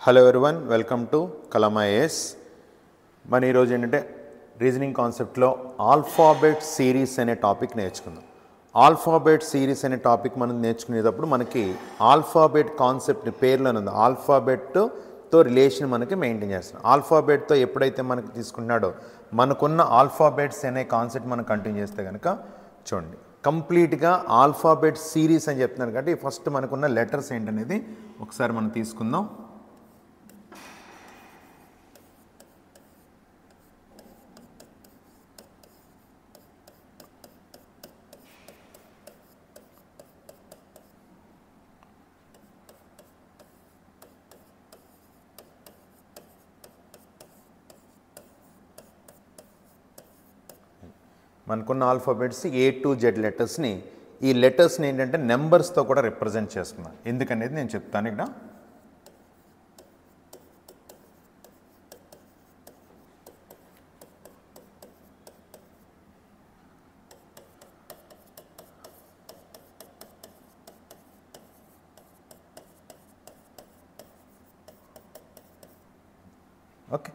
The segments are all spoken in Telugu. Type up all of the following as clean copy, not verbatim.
Hello everyone, welcome to Kalama IAS. మన ఈరోజు ఏంటంటే రీజనింగ్ కాన్సెప్ట్లో ఆల్ఫాబెట్ సిరీస్ అనే టాపిక్ నేర్చుకుందాం. ఆల్ఫాబెట్ సిరీస్ అనే టాపిక్ మనం నేర్చుకునేటప్పుడు మనకి ఆల్ఫాబెట్ కాన్సెప్ట్ పేర్లోనే ఉంది. ఆల్ఫాబెట్తో రిలేషన్ మనకి మెయింటైన్ చేస్తాం. ఆల్ఫాబెట్తో ఎప్పుడైతే మనకి తీసుకున్నాడో మనకున్న ఆల్ఫాబెట్స్ అనే కాన్సెప్ట్ మనం కంటిన్యూ చేస్తే కనుక చూడండి, కంప్లీట్గా ఆల్ఫాబెట్ సిరీస్ అని చెప్తున్నాను కాబట్టి ఫస్ట్ మనకున్న లెటర్స్ ఏంటనేది ఒకసారి మనం తీసుకుందాం. మనకున్న ఆల్ఫాబెట్స్ A to Z లెటర్స్ని, ఈ లెటర్స్ని ఏంటంటే నెంబర్స్తో కూడా రిప్రజెంట్ చేస్తున్నాను. ఎందుకనేది నేను చెప్తాను ఇక్కడ. ఓకే,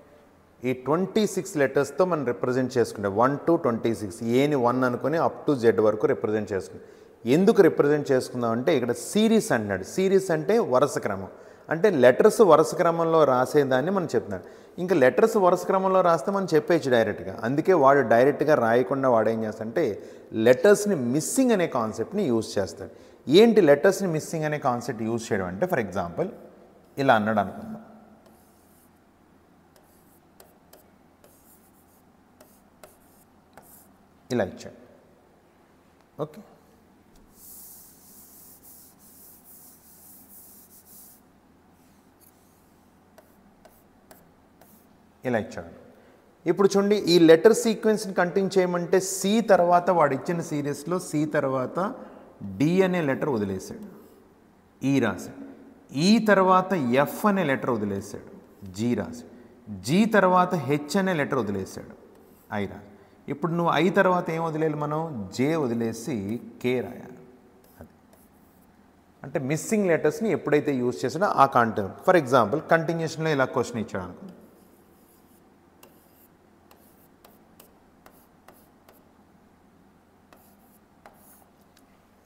ఈ 26 లెటర్స్తో మనం రిప్రజెంట్ చేసుకుంటాం. 1 to 26, ఏని 1 అనుకుని అప్ టు జెడ్ వరకు రిప్రజెంట్ చేసుకుంటాం. ఎందుకు రిప్రజెంట్ చేసుకుందాం అంటే ఇక్కడ సిరీస్ అంటున్నాడు. సిరీస్ అంటే వరుస క్రమం, అంటే లెటర్స్ వరుస క్రమంలో రాసేదాన్ని మనం చెప్తున్నాడు. ఇంకా లెటర్స్ వరుస క్రమంలో రాస్తే మనం చెప్పేయచ్చు డైరెక్ట్గా. అందుకే వాడు డైరెక్ట్గా రాయకుండా వాడు ఏం చేస్తాడంటే లెటర్స్ని మిస్సింగ్ అనే కాన్సెప్ట్ని యూజ్ చేస్తాడు. ఏంటి లెటర్స్ని మిస్సింగ్ అనే కాన్సెప్ట్ యూజ్ చేయడం అంటే, ఫర్ ఎగ్జాంపుల్ ఇలా అన్నాడు అనుకుందాం. ఇలా ఇచ్చాడు. ఓకే, ఇలా ఇచ్చాడు. ఇప్పుడు చూడండి, ఈ లెటర్ సీక్వెన్స్ని కంటిన్యూ చేయమంటే సి తర్వాత వాడు ఇచ్చిన సిరీస్లో సి తర్వాత డి అనే లెటర్ వదిలేశాడు, ఈ రాశాడు. ఈ తర్వాత ఎఫ్ అనే లెటర్ వదిలేశాడు, జీ రాశాడు. జీ తర్వాత హెచ్ అనే లెటర్ వదిలేశాడు, ఐ రాశాడు. ఇప్పుడు నువ్వు ఐ తర్వాత ఏం వదిలేయాలి, మనం జే వదిలేసి కే రాయాలి. అది అంటే మిస్సింగ్ లెటర్స్ని ఎప్పుడైతే యూజ్ చేసాడో ఆ కాంటెంట్. ఫర్ ఎగ్జాంపుల్ కంటిన్యూషన్లో ఇలా క్వశ్చన్ ఇచ్చాడు అనుకో,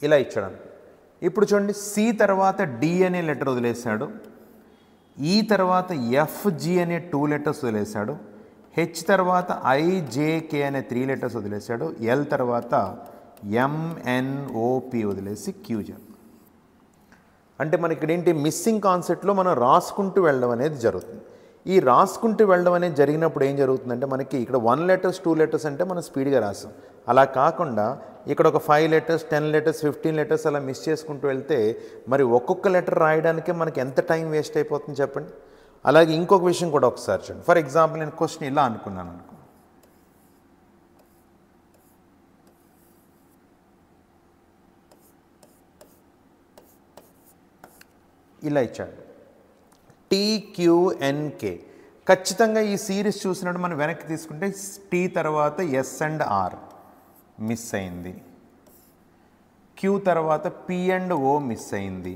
ఇలా ఇచ్చాడు అనుకో. ఇప్పుడు చూడండి, సి తర్వాత డి అనే లెటర్ వదిలేశాడు, ఈ తర్వాత ఎఫ్ జి అనే 2 లెటర్స్ వదిలేశాడు, హెచ్ తర్వాత ఐజేకే అనే 3 లెటర్స్ వదిలేశాడు, ఎల్ తర్వాత ఎంఎన్ఓపి వదిలేసి క్యూ చెప్పాడు. అంటే మనకి ఇక్కడ ఏంటి, మిస్సింగ్ కాన్సెప్ట్లో మనం రాసుకుంటూ వెళ్ళడం అనేది జరుగుతుంది. ఈ రాసుకుంటూ వెళ్ళడం అనేది జరిగినప్పుడు ఏం జరుగుతుందంటే, మనకి ఇక్కడ 1 లెటర్స్ 2 లెటర్స్ అంటే మనం స్పీడ్గా రాస్తాం. అలా కాకుండా ఇక్కడ ఒక 5 లెటర్స్ 10 లెటర్స్ 15 లెటర్స్ అలా మిస్ చేసుకుంటూ వెళ్తే మరి ఒక్కొక్క లెటర్ రాయడానికే మనకి ఎంత టైం వేస్ట్ అయిపోతుంది చెప్పండి. అలాగే ఇంకొక విషయం కూడా ఒకసారి చూడండి. ఫర్ ఎగ్జాంపుల్ నేను క్వశ్చన్ ఇలా అనుకున్నాను అనుకో, ఇలా ఇచ్చాడు TQNK. ఖచ్చితంగా ఈ సిరీస్ చూసినట్టు మనం వెనక్కి తీసుకుంటే టీ తర్వాత ఎస్ అండ్ ఆర్ మిస్ అయింది, క్యూ తర్వాత పి అండ్ ఓ మిస్ అయింది,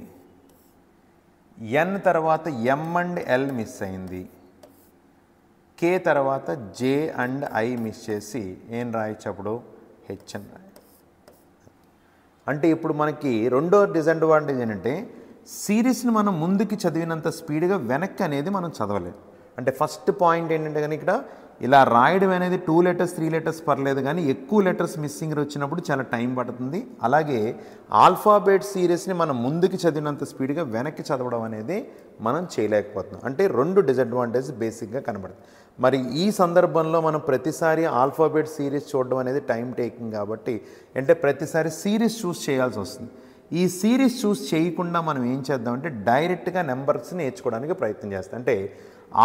ఎన్ తర్వాత ఎం అండ్ ఎల్ మిస్ అయింది, కే తర్వాత జే అండ్ ఐ మిస్ చేసి ఏం రాయొచ్చు అప్పుడు, హెచ్ అని రాయ. అంటే ఇప్పుడు మనకి రెండో డిసడ్వాంటేజ్ ఏంటంటే సిరీస్ని మనం ముందుకి చదివినంత స్పీడ్గా వెనక్కి అనేది మనం చదవలేదు. అంటే ఫస్ట్ పాయింట్ ఏంటంటే కానీ ఇక్కడ ఇలా రాయడం అనేది 2 లెటర్స్ 3 లెటర్స్ పర్లేదు, కానీ ఎక్కువ లెటర్స్ మిస్సింగ్ వచ్చినప్పుడు చాలా టైం పడుతుంది. అలాగే ఆల్ఫాబెట్ సిరీస్ని మనం ముందుకి చదివినంత స్పీడ్గా వెనక్కి చదవడం అనేది మనం చేయలేకపోతున్నాం. అంటే 2 డిసడ్వాంటేజ్ బేసిక్గా కనబడుతుంది. మరి ఈ సందర్భంలో మనం ప్రతిసారి ఆల్ఫాబెట్ సిరీస్ చూడడం అనేది టైం టేకింగ్ కాబట్టి అంటే ప్రతిసారి సిరీస్ చూస్ చేయాల్సి వస్తుంది. ఈ సిరీస్ చూస్ చేయకుండా మనం ఏం చేద్దామంటే డైరెక్ట్గా నెంబర్స్ని నేర్చుకోవడానికి ప్రయత్నం చేస్తాం. అంటే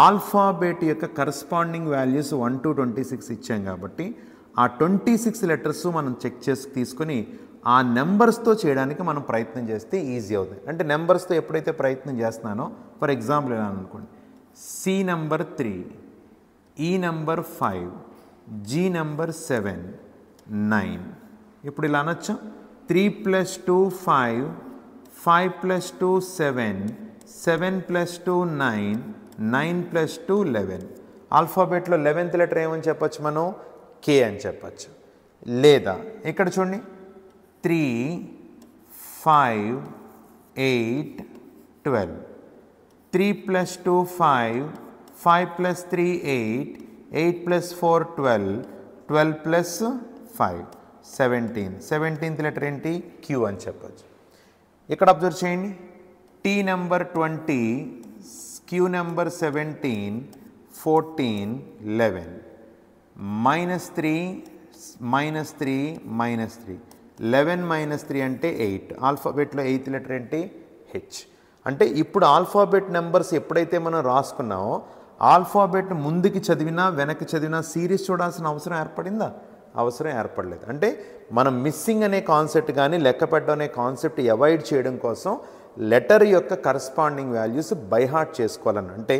ఆల్ఫాబెట్ యొక్క కరస్పాండింగ్ వాల్యూస్ 1 to 26 ఇచ్చాం కాబట్టి ఆ 26 లెటర్స్ మనం చెక్ చేసి తీసుకొని ఆ నెంబర్స్తో చేయడానికి మనం ప్రయత్నం చేస్తే ఈజీ అవుతుంది. అంటే నెంబర్స్తో ఎప్పుడైతే ప్రయత్నం చేస్తున్నానో, ఫర్ ఎగ్జాంపుల్ ఎలా అనుకోండి, సి నెంబర్ 3, ఈ నెంబర్ 5, జీ నెంబర్ 7, 9. ఇప్పుడు ఇలా అనొచ్చు, 3 + 2 5, 5 + 2 7, 7 ప్లస్ 2 9, 9 ప్లస్ 2 11. ఆల్ఫాబెట్లో 11th లెటర్ ఏమని చెప్పచ్చు మనం? కే అని చెప్పచ్చు. లేదా ఇక్కడ చూడండి 3, 5, 8, 12. 3 plus 2 5, 5 plus 3 8, 8 plus 4 12, 12 plus 5 17. 17th letter ఏంటి? క్యూ అని చెప్పచ్చు. ఇక్కడ అబ్జర్వ్ చేయండి, టీ నెంబర్ 20, క్యూ నెంబర్ 17, 14, 11. -3, -3, -3. 11 - 3 అంటే 8. ఆల్ఫాబెట్లో 8th లెటర్ ఏంటి? హెచ్. అంటే ఇప్పుడు ఆల్ఫాబెట్ నెంబర్స్ ఎప్పుడైతే మనం రాసుకున్నామో ఆల్ఫాబెట్ ముందుకి చదివినా వెనక్కి చదివినా సిరీస్ చూడాల్సిన అవసరం ఏర్పడిందా? అవసరం ఏర్పడలేదు. అంటే మనం మిస్సింగ్ అనే కాన్సెప్ట్ కానీ లెక్క పెట్టడం అనే కాన్సెప్ట్ అవాయిడ్ చేయడం కోసం లెటర్ యొక్క కరస్పాండింగ్ వాల్యూస్ బైహార్ట్ చేసుకోవాలని. అంటే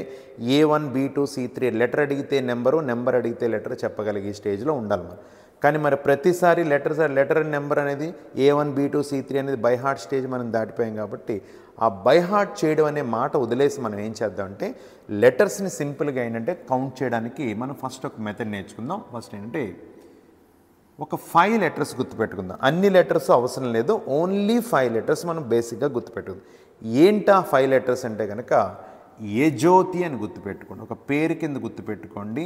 A1, B2, C3 లెటర్ అడిగితే నెంబరు, నెంబర్ అడిగితే లెటర్ చెప్పగలిగే స్టేజ్లో ఉండాలి మనం. కానీ మరి ప్రతిసారి లెటర్ నెంబర్ అనేది A1, B2, C3 అనేది బైహార్ట్ స్టేజ్ మనం దాటిపోయాం కాబట్టి ఆ బైహార్ట్ చేయడం అనే మాట వదిలేసి మనం ఏం చేద్దామంటే లెటర్స్ని సింపుల్గా ఏంటంటే కౌంట్ చేయడానికి మనం ఫస్ట్ ఒక మెథడ్ నేర్చుకుందాం. ఫస్ట్ ఏంటంటే ఒక 5 లెటర్స్ గుర్తుపెట్టుకుందాం. అన్ని లెటర్స్ అవసరం లేదు, ఓన్లీ 5 లెటర్స్ మనం బేసిక్గా గుర్తుపెట్టుకుందాం. ఏంటా 5 లెటర్స్ అంటే కనుక యజోతి అని గుర్తుపెట్టుకోండి. ఒక పేరు కింద గుర్తుపెట్టుకోండి,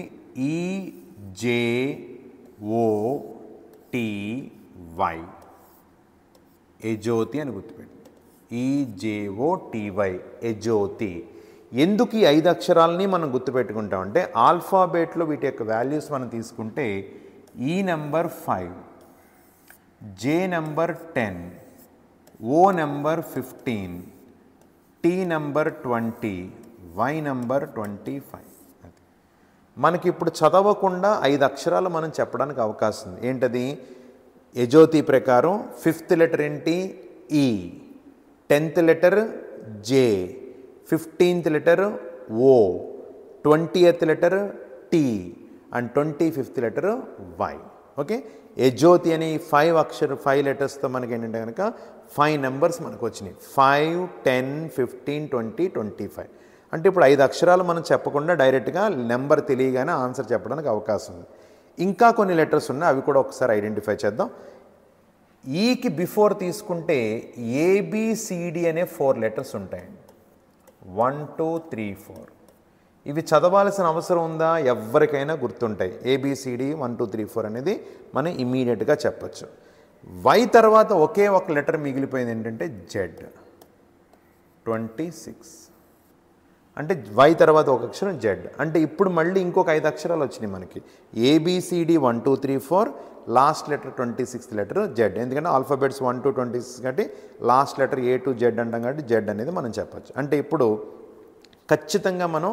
EJOTY. యజోతి అని గుర్తుపెట్టుకోండి, EJOTY, యజోతి. ఎందుకు ఈ 5 అక్షరాలని మనం గుర్తుపెట్టుకుంటామంటే ఆల్ఫాబెట్లో వీటి యొక్క వాల్యూస్ మనం తీసుకుంటే E number 5, J number 10, O number 15, T number 20, Y number 25. మనకి ఇప్పుడు చదవకుండా 5 అక్షరాలు మనం చెప్పడానికి అవకాశం ఉంది. ఏంటది? యజోతి ప్రకారం 5th లెటర్ ఏంటి? E. 10th letter J, 15th letter O, 20th letter T and 25th letter Y. Okay, యజోతి అని 5 లెటర్స్తో మనకి ఏంటంటే కనుక 5 నెంబర్స్ మనకు వచ్చినాయి. 5, 10, 15, 20, 25. అంటే ఇప్పుడు 5 అక్షరాలు మనం చెప్పకుండా డైరెక్ట్గా నెంబర్ తెలియగానే ఆన్సర్ చెప్పడానికి అవకాశం ఉంది. ఇంకా కొన్ని లెటర్స్ ఉన్నాయి, అవి కూడా ఒకసారి ఐడెంటిఫై చేద్దాం. ఈకి బిఫోర్ తీసుకుంటే ఏబిసిడి అనే 4 లెటర్స్ ఉంటాయండి. 1, 2, 3, 4. ఇవి చదవాల్సిన అవసరం ఉందా? ఎవరికైనా గుర్తుంటాయి. ఏబిసిడి 1, 2, 3, 4 అనేది మనం ఇమీడియట్గా చెప్పచ్చు. వై తర్వాత ఒకే ఒక లెటర్ మిగిలిపోయింది ఏంటంటే జెడ్, 26. అంటే వై తర్వాత ఒక అక్షరం జెడ్. అంటే ఇప్పుడు మళ్ళీ ఇంకొక 5 అక్షరాలు వచ్చినాయి మనకి. A B C D 1, 2, 3, 4, last letter 26th letter Z. ఎందుకంటే ఆల్ఫాబెట్స్ 1 to 26 కాబట్టి last letter A to Z అంటాం కాబట్టి జెడ్ అనేది మనం చెప్పచ్చు. అంటే ఇప్పుడు ఖచ్చితంగా మనం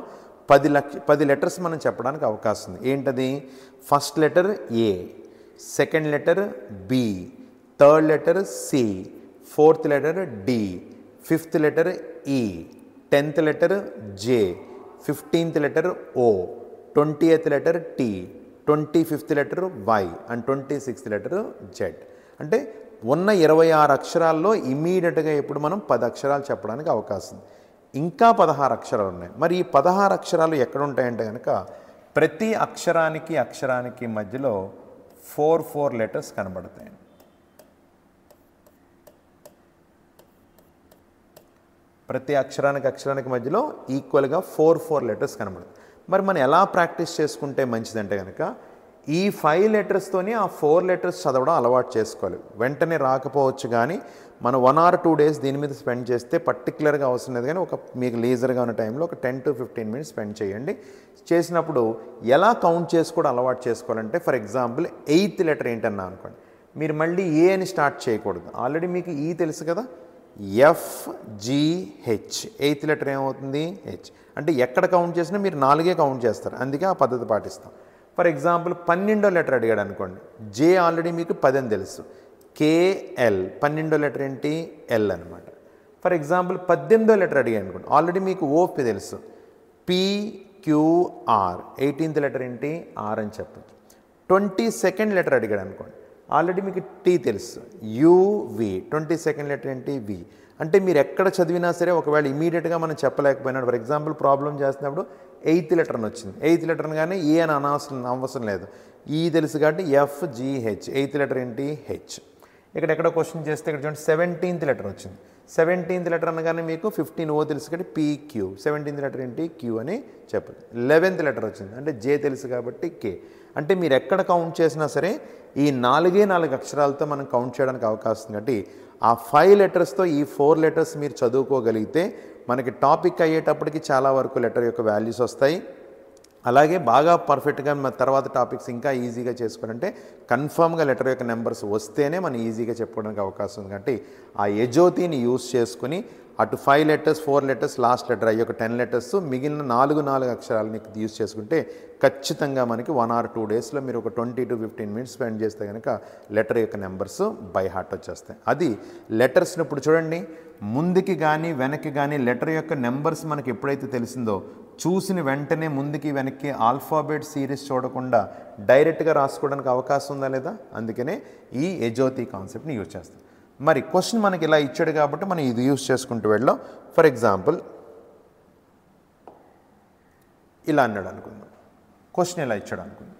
10 లెటర్స్ మనం చెప్పడానికి అవకాశం ఉంది. ఏంటది? First letter A, second letter B, third letter C, 4th letter D, 5th letter E, 10th letter J, 15th letter O, 20th letter T, 25th letter Y and 26th letter Z. అంటే ఉన్న 26 అక్షరాల్లో ఇమీడియట్గా ఇప్పుడు మనం 10 అక్షరాలు చెప్పడానికి అవకాశం ఉంది. ఇంకా 16 అక్షరాలు ఉన్నాయి. మరి ఈ 16 అక్షరాలు ఎక్కడ ఉంటాయంటే కనుక ప్రతి అక్షరానికి మధ్యలో 4 లెటర్స్ కనబడతాయి. ప్రతి అక్షరానికి మధ్యలో ఈక్వల్గా 4 లెటర్స్ కనబడతాయి. మరి మనం ఎలా ప్రాక్టీస్ చేసుకుంటే మంచిదంటే కనుక ఈ 5 లెటర్స్తోనే ఆ 4 లెటర్స్ చదవడం అలవాటు చేసుకోవాలి. వెంటనే రాకపోవచ్చు కానీ మనం 1 or 2 days దీని మీద స్పెండ్ చేస్తే పర్టికులర్గా అవసరం లేదు. కానీ మీకు లీజర్గా ఉన్న టైంలో ఒక 10 to 15 minutes స్పెండ్ చేయండి. చేసినప్పుడు ఎలా కౌంట్ చేసుకోవడం అలవాటు చేసుకోవాలంటే ఫర్ ఎగ్జాంపుల్ 8th లెటర్ ఏంటన్నా అనుకోండి, మీరు మళ్ళీ ఏ అని స్టార్ట్ చేయకూడదు. ఆల్రెడీ మీకు ఈ తెలుసు కదా, FGH. 8th లెటర్ ఏమవుతుంది? హెచ్. అంటే ఎక్కడ కౌంట్ చేసినా మీరు 4 కౌంట్ చేస్తారు, అందుకే ఆ పద్ధతి పాటిస్తాం. ఫర్ ఎగ్జాంపుల్ 12వ లెటర్ అడిగాడు అనుకోండి, జే ఆల్రెడీ మీకు 10 అని తెలుసు, KL 12వ లెటర్ ఏంటి? ఎల్ అనమాట. ఫర్ ఎగ్జాంపుల్ 18వ లెటర్ అడిగాడు అనుకోండి, ఆల్రెడీ మీకు ఓపి తెలుసు, PQR 18th లెటర్ ఏంటి? ఆర్ అని చెప్పచ్చు. 22nd లెటర్ అడిగాడు అనుకోండి, ఆల్రెడీ మీకు టీ తెలుసు, UV 22nd లెటర్ ఏంటి? వి. అంటే మీరు ఎక్కడ చదివినా సరే ఒకవేళ ఇమీడియట్గా మనం చెప్పలేకపోయినాడు. ఫర్ ఎగ్జాంపుల్ ప్రాబ్లం చేస్తున్నప్పుడు 8th లెటర్ అని వచ్చింది. 8th లెటర్ కానీ ఏ అని అవసరం లేదు. ఈ తెలుసు కాబట్టి FGH. 8th లెటర్ ఏంటి? హెచ్. ఎక్కడెక్కడ క్వశ్చన్ చేస్తే ఇక్కడ చూడండి 17th లెటర్ వచ్చింది. 17th లెటర్ అనగానే మీకు 15 తెలుసు కాబట్టి PQ. 17th లెటర్ ఏంటి? Q అని చెప్పదు. 11th లెటర్ వచ్చింది అంటే J తెలుసు కాబట్టి K. అంటే మీరు ఎక్కడ కౌంట్ చేసినా సరే ఈ 4 అక్షరాలతో మనం కౌంట్ చేయడానికి అవకాశం ఉంది. కాబట్టి ఆ 5 లెటర్స్తో ఈ 4 లెటర్స్ మీరు చదువుకోగలిగితే మనకి టాపిక్ అయ్యేటప్పటికి చాలా వరకు లెటర్ యొక్క వాల్యూస్ వస్తాయి. అలాగే బాగా పర్ఫెక్ట్గా మన తర్వాత టాపిక్స్ ఇంకా ఈజీగా చేసుకోవాలంటే కన్ఫర్మ్గా లెటర్ యొక్క నెంబర్స్ వస్తేనే మనం ఈజీగా చెప్పుకోవడానికి అవకాశం ఉంది. కాబట్టి ఆ యజోతిని యూస్ చేసుకుని అటు 5 లెటర్స్ 4 లెటర్స్ లాస్ట్ లెటర్ అయ్యి ఒక 10 లెటర్స్ మిగిలిన 4 అక్షరాలని యూస్ చేసుకుంటే ఖచ్చితంగా మనకి 1 or 2 డేస్లో మీరు ఒక 20 to 15 minutes స్పెండ్ చేస్తే కనుక లెటర్ యొక్క నెంబర్స్ బై హార్ట్ వచ్చేస్తాయి. అది లెటర్స్ని ఇప్పుడు చూడండి ముందుకి కానీ వెనక్కి కానీ లెటర్ యొక్క నెంబర్స్ మనకి ఎప్పుడైతే తెలిసిందో చూసిన వెంటనే ముందుకి వెనక్కి ఆల్ఫాబెట్ సిరీస్ చూడకుండా డైరెక్ట్గా రాసుకోవడానికి అవకాశం ఉందా లేదా? అందుకనే ఈ యజోతి కాన్సెప్ట్ని యూజ్ చేస్తాం. మరి క్వశ్చన్ మనకి ఇలా ఇచ్చాడు కాబట్టి మనం ఇది యూజ్ చేసుకుంటూ వెళ్ళాం. ఫర్ ఎగ్జాంపుల్ ఇలా అన్నాడు అనుకుందాం. క్వశ్చన్ ఇలా ఇచ్చాడు అనుకుందాం.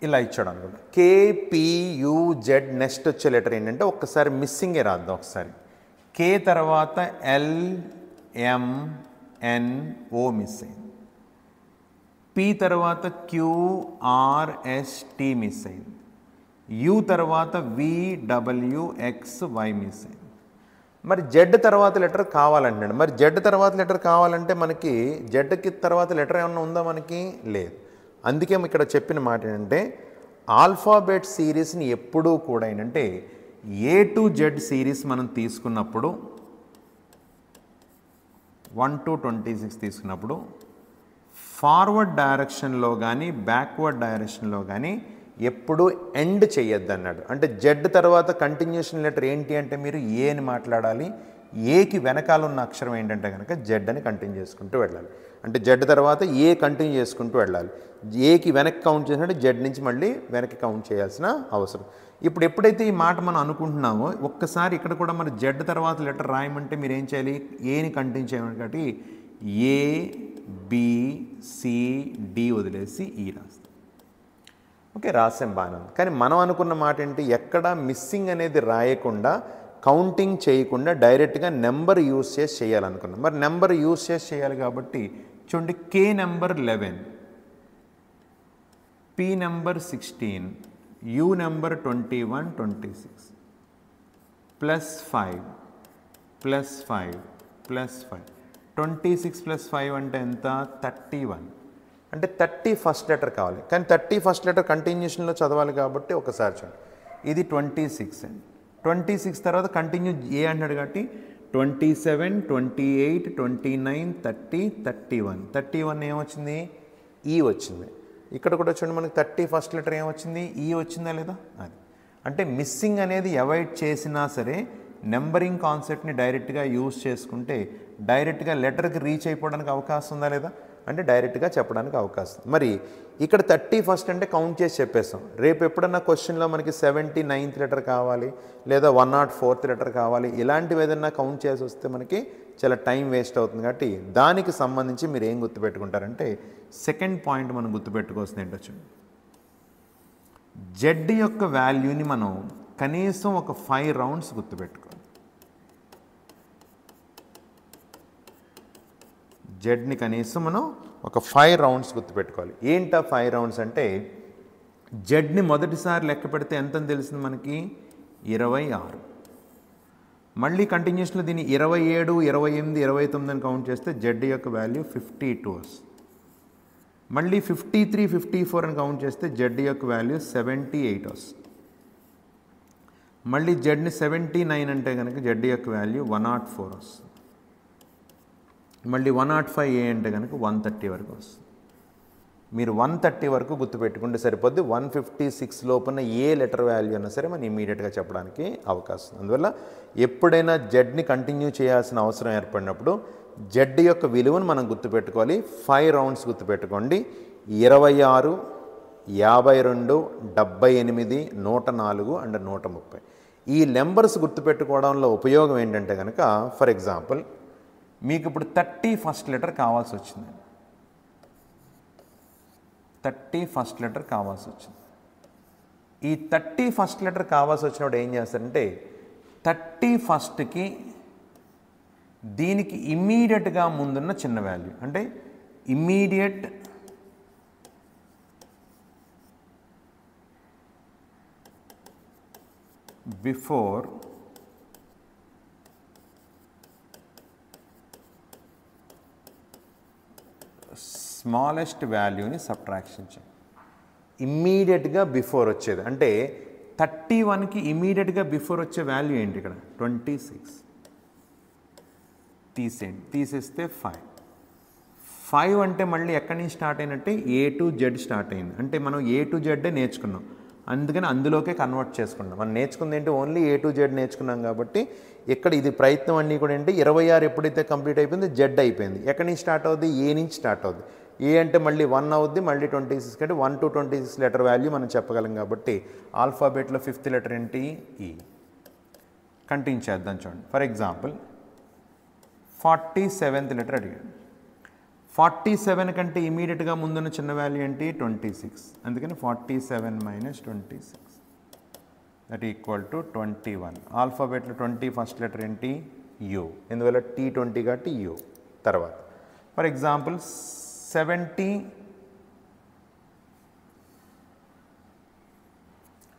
ఇలా ఇచ్చాడు అనుకుందాం. KPUZ నెక్స్ట్ వచ్చే లెటర్ ఏంటంటే ఒక్కసారి మిస్సింగే రాద్దాం. ఒకసారి K తర్వాత LMNO మిస్ అయింది. P తర్వాత QRST మిస్ అయింది. U తర్వాత VWXY మిస్ అయింది. మరి జెడ్ తర్వాత లెటర్ కావాలంటున్నాడు. మరి జెడ్ తర్వాత లెటర్ కావాలంటే మనకి జెడ్కి తర్వాత లెటర్ ఏమన్నా ఉందా? మనకి లేదు. అందుకే ఇక్కడ చెప్పిన మాట ఏంటంటే ఆల్ఫాబెట్ సిరీస్ని ఎప్పుడూ కూడా ఏంటంటే A to Z సిరీస్ మనం తీసుకున్నప్పుడు 1 to 26 తీసుకున్నప్పుడు ఫార్వర్డ్ డైరెక్షన్లో కానీ బ్యాక్వర్డ్ డైరెక్షన్లో కానీ ఎప్పుడు ఎండ్ చేయొద్దు అన్నాడు. అంటే జెడ్ తర్వాత కంటిన్యూషన్ లెటర్ ఏంటి అంటే మీరు ఏ అని మాట్లాడాలి. ఏకి వెనకాల ఉన్న అక్షరం ఏంటంటే కనుక జెడ్ అని కంటిన్యూ చేసుకుంటూ వెళ్ళాలి. అంటే జెడ్ తర్వాత ఏ కంటిన్యూ చేసుకుంటూ వెళ్ళాలి. ఏకి వెనక్కి కౌంట్ చేసినట్టు జెడ్ నుంచి మళ్ళీ వెనక్కి కౌంట్ చేయాల్సిన అవసరం. ఇప్పుడు ఎప్పుడైతే ఈ మాట మనం అనుకుంటున్నామో ఒక్కసారి ఇక్కడ కూడా మరి జెడ్ తర్వాత లెటర్ రాయమంటే మీరు ఏం చేయాలి? ఏని కంటిన్యూ చేయాలి కాబట్టి ABCD వదిలేసి ఈ రాస్తాం. ఓకే, రాసాం బాగానే ఉంది. కానీ మనం అనుకున్న మాట ఏంటి? ఎక్కడ మిస్సింగ్ అనేది రాయకుండా కౌంటింగ్ చేయకుండా డైరెక్ట్గా నెంబర్ యూస్ చేసి చేయాలనుకున్నాం. మరి నెంబర్ యూస్ చేసి చేయాలి కాబట్టి చూడండి K number 11, P number 16, U number 21, 26 +5 +5 +5 26 + 5 అంటే ఎంత? 31. అంటే 30 ఫస్ట్ లెటర్ కావాలి. కానీ 30 ఫస్ట్ లెటర్ కంటిన్యూషన్లో చదవాలి కాబట్టి ఒకసారి చూడండి. ఇది 26 అండి. 26 తర్వాత కంటిన్యూ ఏ అన్నాడు కాబట్టి 27, 28, 29, 30, 31. 31 ఏమొచ్చింది? ఈ వచ్చింది. ఇక్కడ కూడా చూడండి మనకి 30 ఫస్ట్ లెటర్ ఏమొచ్చింది? ఈ వచ్చిందా లేదా? అది అంటే మిస్సింగ్ అనేది అవాయిడ్ చేసినా సరే నెంబరింగ్ కాన్సెప్ట్ని డైరెక్ట్గా యూజ్ చేసుకుంటే డైరెక్ట్గా లెటర్కి రీచ్ అయిపోవడానికి అవకాశం ఉందా లేదా? అంటే డైరెక్ట్గా చెప్పడానికి అవకాశం. మరి ఇక్కడ 30 ఫస్ట్ అంటే కౌంట్ చేసి చెప్పేస్తాం. రేపు ఎప్పుడన్నా క్వశ్చన్లో మనకి 79th లెటర్ కావాలి లేదా 104th లెటర్ కావాలి, ఇలాంటివి ఏదన్నా కౌంట్ చేసి వస్తే మనకి చాలా టైం వేస్ట్ అవుతుంది. కాబట్టి దానికి సంబంధించి మీరు ఏం గుర్తుపెట్టుకుంటారంటే సెకండ్ పాయింట్ మనం గుర్తుపెట్టుకోవాల్సింది ఏంటో చూడండి. జెడ్ యొక్క వాల్యూని మనం కనీసం ఒక 5 రౌండ్స్ గుర్తుపెట్టుకోవాలి. జెడ్ని కనీసం మనం ఒక 5 రౌండ్స్ గుర్తుపెట్టుకోవాలి. ఏంటా 5 రౌండ్స్ అంటే జెడ్ని మొదటిసారి లెక్క పెడితే ఎంతని తెలిసింది మనకి? 26. మళ్ళీ కంటిన్యూషన్లో దీన్ని 27, 28, 29 అని కౌంట్ చేస్తే జెడ్ యొక్క వాల్యూ 52 వస్తుంది. మళ్ళీ 53, 54 అని కౌంట్ చేస్తే జెడ్ యొక్క వాల్యూ 78 వస్తుంది. మళ్ళీ జెడ్ని 79 అంటే కనుక జెడ్ యొక్క వాల్యూ 104 వస్తుంది. మళ్ళీ 105 అంటే కనుక 130 వరకు వస్తుంది. మీరు 130 వరకు గుర్తుపెట్టుకుంటే సరిపోద్ది. 156 లోపల ఏ లెటర్ వాల్యూ అన్నా సరే మనం ఇమీడియట్గా చెప్పడానికి అవకాశం. అందువల్ల ఎప్పుడైనా జెడ్ని కంటిన్యూ చేయాల్సిన అవసరం ఏర్పడినప్పుడు జెడ్ యొక్క విలువను మనం గుర్తుపెట్టుకోవాలి. 5 రౌండ్స్ గుర్తుపెట్టుకోండి. 26, 52, 78, 104 అండ్ 130. ఈ నెంబర్స్ గుర్తుపెట్టుకోవడంలో ఉపయోగం ఏంటంటే కనుక, ఫర్ ఎగ్జాంపుల్ మీకు ఇప్పుడు 30 ఫస్ట్ లెటర్ కావాల్సి వచ్చింది. 30 ఫస్ట్ లెటర్ కావాల్సి వచ్చింది. ఈ 30 ఫస్ట్ లెటర్ కావాల్సి వచ్చినప్పుడు ఏం చేస్తారంటే 30 ఫస్ట్కి దీనికి ఇమ్మీడియట్గా ముందున్న చిన్న వాల్యూ, అంటే ఇమ్మీడియట్ బిఫోర్ స్మాలెస్ట్ వాల్యూని సబ్ట్రాక్షన్ చేయండి. ఇమ్మీడియట్గా బిఫోర్ వచ్చేది అంటే 31కి ఇమ్మీడియట్గా బిఫోర్ వచ్చే వాల్యూ ఏంటి? ఇక్కడ 26 తీసేయండి. తీసేస్తే 5 అంటే మళ్ళీ ఎక్కడి నుంచి స్టార్ట్ అయినట్టే A to Z స్టార్ట్ అయింది. అంటే మనం A to Z నేర్చుకున్నాం, అందుకని అందులోకే కన్వర్ట్ చేసుకున్నాం. మనం నేర్చుకుంది ఏంటి? ఓన్లీ A to Z నేర్చుకున్నాం కాబట్టి ఇక్కడ ఇది ప్రయత్నం అన్నీ కూడా ఏంటి 26 ఎప్పుడైతే కంప్లీట్ అయిపోయింది Z అయిపోయింది. ఎక్కడి నుంచి స్టార్ట్ అవుద్ది? A నుంచి స్టార్ట్ అవుద్ది. ఏ అంటే మళ్ళీ 1 అవుద్ది, మళ్ళీ 26 అంటే 1 to 26 లెటర్ వాల్యూ మనం చెప్పగలం కాబట్టి ఆల్ఫాబెట్లో 5th లెటర్ ఏంటి? ఈ. కంటిన్యూ చేద్దాం చూడండి. ఫర్ ఎగ్జాంపుల్ 47th లెటర్ అడిగాడు. 47 కంటే ఇమీడియట్గా ముందున్న చిన్న వాల్యూ ఏంటి? 26. అందుకని 47 - 26 that equal to 21. ఆల్ఫాబెట్లో 20 first letter ఏంటి? యూ. ఎందువల్ల T20 కాబట్టి యూ. తర్వాత ఫర్ ఎగ్జాంపుల్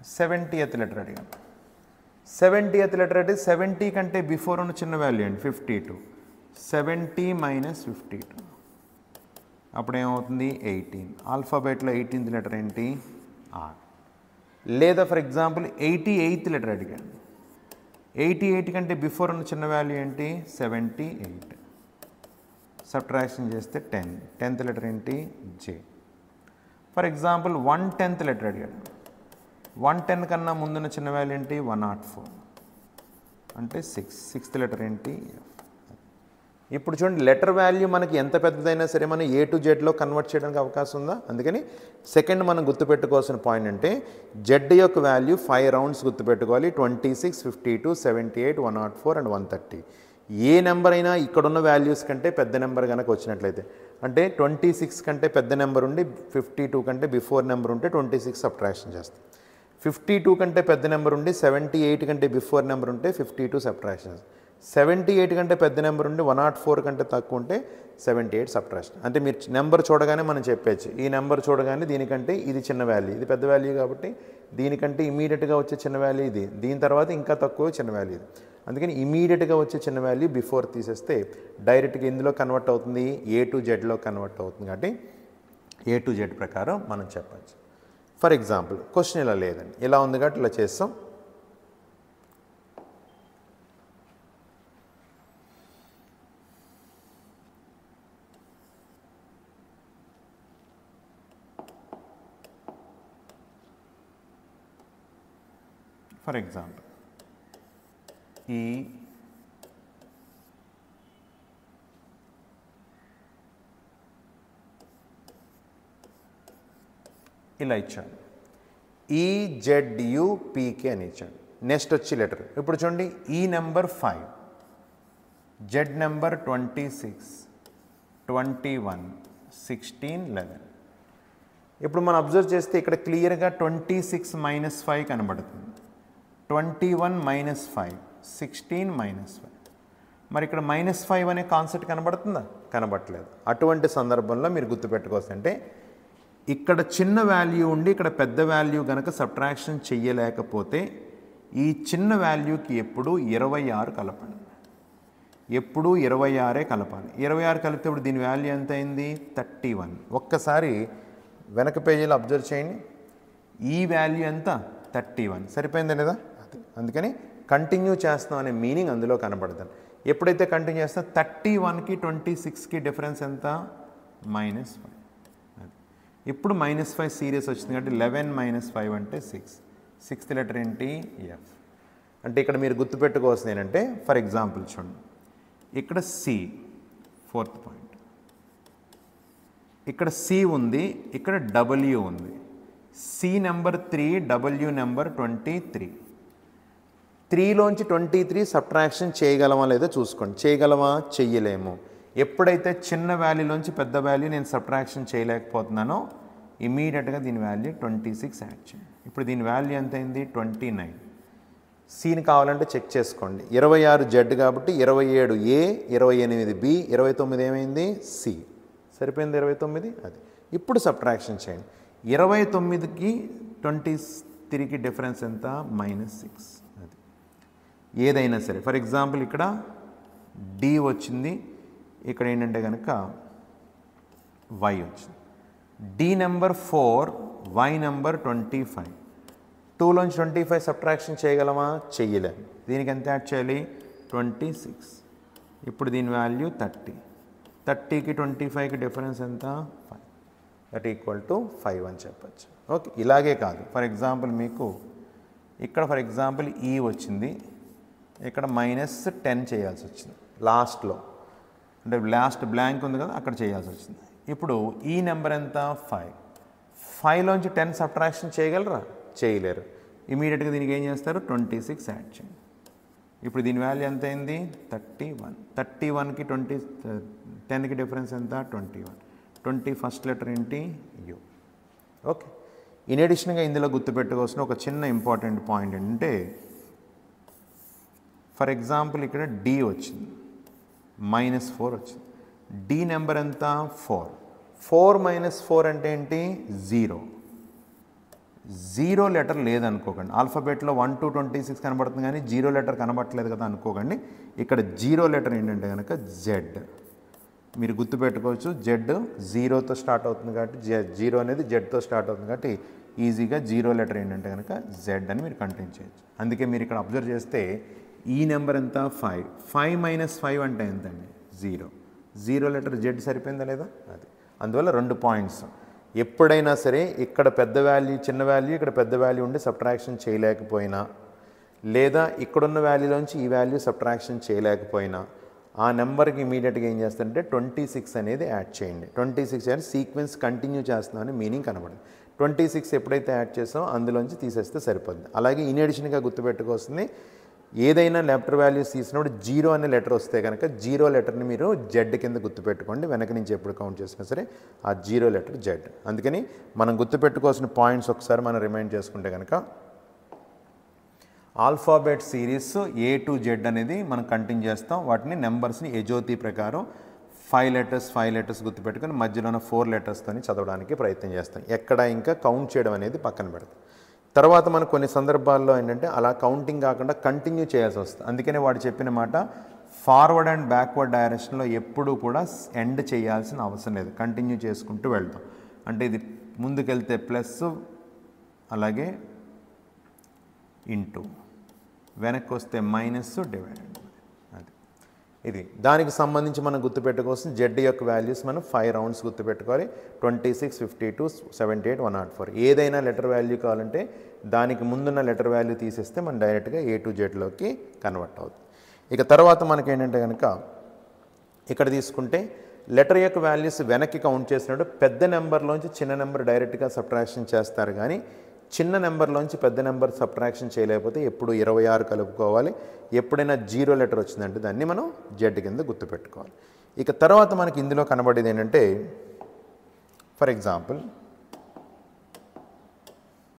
70th లెటర్ అడిగాను. 70th లెటర్ అంటే 70 కంటే బిఫోర్ ఉన్న చిన్న వాల్యూ ఏంటి? 52. 70 - 52 అప్పుడు ఏమవుతుంది? 18. ఆల్ఫాబెట్లో 18th లెటర్ ఏంటి? ఆర్. లేదా ఫర్ ఎగ్జాంపుల్ 88th లెటర్ అడిగాను. 88 కంటే బిఫోర్ ఉన్న చిన్న వాల్యూ ఏంటి? 78. సబ్ట్రాక్షన్ చేస్తే 10. 10th లెటర్ ఏంటి? జే. ఫర్ ఎగ్జాంపుల్ 110th లెటర్ అడిగాడు. 110 కన్నా ముందున్న చిన్న వాల్యూ ఏంటి? 104 అంటే 6. 6th లెటర్ ఏంటి? ఎఫ్. ఇప్పుడు చూడండి, లెటర్ వాల్యూ మనకి ఎంత పెద్దదైనా సరే మనం A to Zలో కన్వర్ట్ చేయడానికి అవకాశం ఉందా? అందుకని సెకండ్ మనం గుర్తుపెట్టుకోవాల్సిన పాయింట్ అంటే జెడ్ యొక్క వాల్యూ 5 రౌండ్స్ గుర్తుపెట్టుకోవాలి. 26, 52, 78, 104 అండ్ 130. ఏ నెంబర్ అయినా ఇక్కడున్న వాల్యూస్ కంటే పెద్ద నెంబర్ కనుక వచ్చినట్లయితే, అంటే 26 కంటే పెద్ద నెంబర్ ఉండి 52 కంటే బిఫోర్ నెంబర్ ఉంటే 26 సబ్ట్రాక్షన్ చేస్తాం. 52 కంటే పెద్ద నెంబర్ ఉండి 78 కంటే బిఫోర్ నెంబర్ ఉంటే 52 సబ్ట్రాక్షన్ చేస్తాం. 78 కంటే పెద్ద నెంబర్ ఉండి 104 కంటే తక్కువ ఉంటే 78 సబ్ట్రాక్షన్. అంటే మీరు నెంబర్ చూడగానే మనం చెప్పేచ్చు, ఈ నెంబర్ చూడగానే దీనికంటే ఇది చిన్న వాల్యూ, ఇది పెద్ద వాల్యూ కాబట్టి దీనికంటే ఇమీడియట్గా వచ్చే చిన్న వాల్యూ ఇది, దీని తర్వాత ఇంకా తక్కువ చిన్న వాల్యూ ఇది. అందుకని ఇమీడియట్గా వచ్చే చిన్న వాల్యూ బిఫోర్ తీసేస్తే డైరెక్ట్గా ఇందులో కన్వర్ట్ అవుతుంది, A to Zలో కన్వర్ట్ అవుతుంది. కాబట్టి A to Z ప్రకారం మనం చెప్పచ్చు. ఫర్ ఎగ్జాంపుల్ క్వశ్చన్ ఇలా లేదండి, ఇలా ఉంది కాబట్టి ఇలా చేస్తాం. ఫర్ ఎగ్జాంపుల్ ఈ ఇలా ఇచ్చాడు, EZUPK అని ఇచ్చాడు. నెక్స్ట్ వచ్చి లెటర్ ఇప్పుడు చూడండి, ఈ నెంబర్ 5, జెడ్ నెంబర్ 26, 21, 16, 11. ఇప్పుడు మనం అబ్జర్వ్ చేస్తే ఇక్కడ క్లియర్గా 26 - 5 కనబడుతుంది, 21 - 5, 16 - 5. మరి ఇక్కడ -5 అనే కాన్సెప్ట్ కనబడుతుందా? కనబడట్లేదు. అటువంటి సందర్భంలో మీరు గుర్తుపెట్టుకోవచ్చు, అంటే ఇక్కడ చిన్న వాల్యూ ఉండి ఇక్కడ పెద్ద వాల్యూ కనుక సబ్ట్రాక్షన్ చెయ్యలేకపోతే ఈ చిన్న వాల్యూకి ఎప్పుడు 26 కలపండి, ఎప్పుడు 26 కలపాలి. 26 కలిపితే ఇప్పుడు దీని వాల్యూ ఎంత అయింది? 31. ఒక్కసారి వెనక పేజీలో అబ్జర్వ్ చేయండి, ఈ వాల్యూ ఎంత? 31. సరిపోయిందా లేదా? అందుకని కంటిన్యూ చేస్తాం అనే మీనింగ్ అందులో కనబడుతుంది. ఎప్పుడైతే కంటిన్యూ చేస్తాం 31కి 26కి డిఫరెన్స్ ఎంత? -5. ఇప్పుడు -5 సీరియస్ వచ్చింది కాబట్టి 11 - 5 అంటే 6. 6th లెటర్ ఏంటి? ఎఫ్. అంటే ఇక్కడ మీరు గుర్తుపెట్టుకోవాల్సింది ఏంటంటే, ఫర్ ఎగ్జాంపుల్ చూడండి, ఇక్కడ సి ఫోర్త్ పాయింట్. ఇక్కడ సి ఉంది, ఇక్కడ డబ్ల్యూ ఉంది. C number 3, W number 23. 3లోంచి 23 సబ్ట్రాక్షన్ చేయగలమా లేదో చూసుకోండి. చేయగలమా? చెయ్యలేము. ఎప్పుడైతే చిన్న వాల్యూలోంచి పెద్ద వాల్యూ నేను సబ్ట్రాక్షన్ చేయలేకపోతున్నానో ఇమీడియట్గా దీని వాల్యూ 26 యాడ్ చేయండి. ఇప్పుడు దీని వాల్యూ ఎంత అయింది? 29. సీని కావాలంటే చెక్ చేసుకోండి. 26 జెడ్ కాబట్టి 27 ఏ, 28 బి, 29 ఏమైంది? సి. సరిపోయింది 29. అది ఇప్పుడు సబ్ట్రాక్షన్ చేయండి. 29కి 23కి డిఫరెన్స్ ఎంత? -6. అది ఏదైనా సరే. ఫర్ ఎగ్జాంపుల్ ఇక్కడ డి వచ్చింది, ఇక్కడ ఏంటంటే కనుక వై వచ్చింది. D number 4, Y number 25. 2లోంచి 25 సబ్ట్రాక్షన్ చేయగలమా? చెయ్యలేము. దీనికి ఎంత యాడ్ చేయాలి? 26. ఇప్పుడు దీని వాల్యూ 30. 30కి 25కి డిఫరెన్స్ ఎంత? 5. దట్ ఈక్వల్ టు 5 అని చెప్పచ్చు. ఓకే, ఇలాగే కాదు. ఫర్ ఎగ్జాంపుల్ మీకు ఇక్కడ ఫర్ ఎగ్జాంపుల్ ఈ వచ్చింది, ఇక్కడ -10 చేయాల్సి వచ్చింది లాస్ట్లో, అంటే లాస్ట్ బ్లాంక్ ఉంది కదా, అక్కడ చేయాల్సి వచ్చింది. ఇప్పుడు ఈ నెంబర్ ఎంత? 5. 5లోంచి 10 సబ్ట్రాక్షన్ చేయగలరా? చేయలేరు. ఇమీడియట్గా దీనికి ఏం చేస్తారు? 26 యాడ్ చేయండి. ఇప్పుడు దీని వాల్యూ ఎంత అయింది? 31. 31కి 10కి డిఫరెన్స్ ఎంత? 21. 20 ఫస్ట్ లెటర్ ఏంటి? యూ. ఓకే. ఇన్ అడిషన్గా ఇందులో గుర్తుపెట్టుకోవాల్సిన ఒక చిన్న ఇంపార్టెంట్ పాయింట్ ఏంటంటే, ఫర్ ఎగ్జాంపుల్ ఇక్కడ డి వచ్చింది, -4 వచ్చింది. డి నెంబర్ ఎంత? 4. 4 - 4 అంటే ఏంటి? 0. 0 లెటర్ లేదనుకోకండి. ఆల్ఫాబెట్లో 1 to 26 కనబడుతుంది, కానీ 0 లెటర్ కనబడట్లేదు కదా అనుకోకండి. ఇక్కడ 0 లెటర్ ఏంటంటే కనుక జెడ్. మీరు గుర్తుపెట్టుకోవచ్చు, జెడ్ 0తో స్టార్ట్ అవుతుంది కాబట్టి, 0 అనేది జెడ్తో స్టార్ట్ అవుతుంది కాబట్టి ఈజీగా 0 లెటర్ ఏంటంటే కనుక జెడ్ అని మీరు కంటిన్యూ చేయొచ్చు. అందుకే మీరు ఇక్కడ అబ్జర్వ్ చేస్తే ఈ నెంబర్ ఎంత? 5. 5 - 5 అంటే ఎంతండి? 0. 0 లెటర్ జెడ్ సరిపోయిందా లేదా? అది. అందువల్ల 2 పాయింట్స్. ఎప్పుడైనా సరే ఇక్కడ పెద్ద వాల్యూ, చిన్న వాల్యూ, ఇక్కడ పెద్ద వాల్యూ ఉండి సబ్ట్రాక్షన్ చేయలేకపోయినా, లేదా ఇక్కడున్న వాల్యూలోంచి ఈ వాల్యూ సబ్ట్రాక్షన్ చేయలేకపోయినా, ఆ నెంబర్కి ఇమీడియట్గా ఏం చేస్తారంటే 26 అనేది యాడ్ చేయండి. 26 అంటే సీక్వెన్స్ కంటిన్యూ చేస్తున్నామని మీనింగ్ కనబడింది. 26 ఎప్పుడైతే యాడ్ చేస్తామో అందులోంచి తీసేస్తే సరిపోద్ది. అలాగే ఇన్ అడిషన్గా గుర్తుపెట్టుకోవాల్సింది, ఏదైనా లెటర్ వాల్యూస్ తీసినప్పుడు 0 అనే లెటర్ వస్తే కనుక 0 లెటర్ని మీరు జెడ్ కింద గుర్తుపెట్టుకోండి. వెనక నుంచి ఎప్పుడు కౌంట్ చేసినా సరే ఆ 0 లెటర్ జెడ్. అందుకని మనం గుర్తుపెట్టుకోవాల్సిన పాయింట్స్ ఒకసారి మనం రిమైండ్ చేసుకుంటే కనుక, alphabet series A to Z అనేది మనం కంటిన్యూ చేస్తాం. వాటిని నెంబర్స్ని ఎజోతి ప్రకారం 5 లెటర్స్ గుర్తుపెట్టుకొని మధ్యలోన 4 లెటర్స్తో చదవడానికి ప్రయత్నం చేస్తాం. ఎక్కడ ఇంకా కౌంట్ చేయడం అనేది పక్కన పెడతాం. తర్వాత మనకు కొన్ని సందర్భాల్లో ఏంటంటే అలా కౌంటింగ్ కాకుండా కంటిన్యూ చేయాల్సి వస్తుంది. అందుకనే వాడు చెప్పిన మాట, ఫార్వర్డ్ అండ్ బ్యాక్వర్డ్ డైరెక్షన్లో ఎప్పుడూ కూడా ఎండ్ చేయాల్సిన అవసరం లేదు, కంటిన్యూ చేసుకుంటూ వెళ్తాం. అంటే ఇది ముందుకెళ్తే ప్లస్, అలాగే ఇంటూ, వెనక్కి వస్తే మైనస్, డివైడ్. అది ఇది దానికి సంబంధించి మనం గుర్తుపెట్టుకోవాల్సిన జెడ్ యొక్క వాల్యూస్ మనం 5 రౌండ్స్ గుర్తుపెట్టుకోవాలి. 26, 52, 78, 104. ఏదైనా లెటర్ వాల్యూ కావాలంటే దానికి ముందున్న లెటర్ వాల్యూ తీసేస్తే మనం డైరెక్ట్గా A to Zలోకి కన్వర్ట్ అవుతుంది. ఇక తర్వాత మనకి ఏంటంటే కనుక ఇక్కడ తీసుకుంటే లెటర్ యొక్క వాల్యూస్ వెనక్కి కౌంట్ చేసినప్పుడు పెద్ద నెంబర్లోంచి చిన్న నెంబర్ డైరెక్ట్గా సబ్ట్రాక్షన్ చేస్తారు, కానీ చిన్న నెంబర్లోంచి పెద్ద నెంబర్ సబ్ట్రాక్షన్ చేయలేకపోతే ఎప్పుడు 26 కలుపుకోవాలి. ఎప్పుడైనా 0 లెటర్ వచ్చిందంటే దాన్ని మనం జెడ్ కింద గుర్తుపెట్టుకోవాలి. ఇక తర్వాత మనకి ఇందులో కనబడేది ఏంటంటే, ఫర్ ఎగ్జాంపుల్